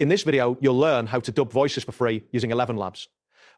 In this video, you'll learn how to dub voices for free using ElevenLabs.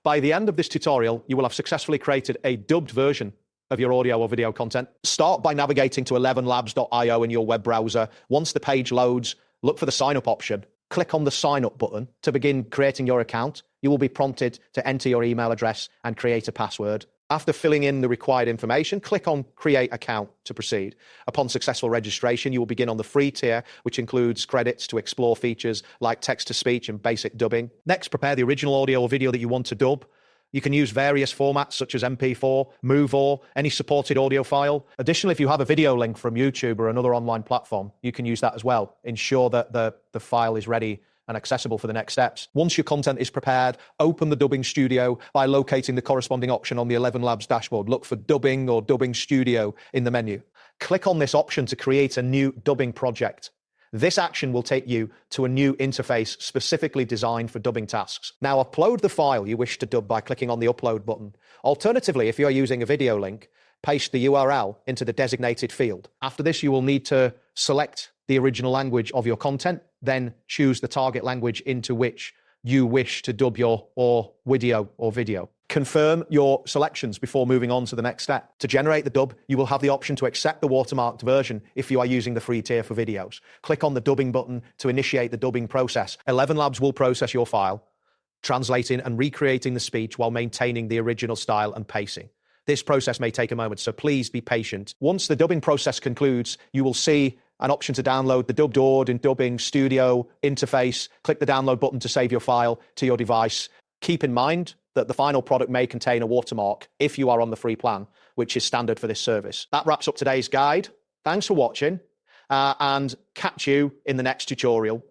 By the end of this tutorial, you will have successfully created a dubbed version of your audio or video content. Start by navigating to ElevenLabs.io in your web browser. Once the page loads, look for the sign up option. Click on the sign up button to begin creating your account. You will be prompted to enter your email address and create a password. After filling in the required information, click on Create Account to proceed. Upon successful registration, you will begin on the free tier, which includes credits to explore features like text-to-speech and basic dubbing. Next, prepare the original audio or video that you want to dub. You can use various formats such as MP4, MOV, or any supported audio file. Additionally, if you have a video link from YouTube or another online platform, you can use that as well. Ensure that the file is ready and accessible for the next steps. Once your content is prepared, open the Dubbing Studio by locating the corresponding option on the ElevenLabs dashboard. Look for Dubbing or Dubbing Studio in the menu. Click on this option to create a new dubbing project. This action will take you to a new interface specifically designed for dubbing tasks. Now upload the file you wish to dub by clicking on the upload button. Alternatively, if you're using a video link, paste the URL into the designated field. After this, you will need to select the original language of your content, then choose the target language into which you wish to dub your video. Confirm your selections before moving on to the next step. To generate the dub, you will have the option to accept the watermarked version if you are using the free tier for videos. Click on the dubbing button to initiate the dubbing process. ElevenLabs will process your file, translating and recreating the speech while maintaining the original style and pacing. This process may take a moment, so please be patient. Once the dubbing process concludes, you will see an option to download the dubbed AUD in Dubbing Studio interface. Click the download button to save your file to your device. Keep in mind that the final product may contain a watermark if you are on the free plan, which is standard for this service. That wraps up today's guide. Thanks for watching, and catch you in the next tutorial.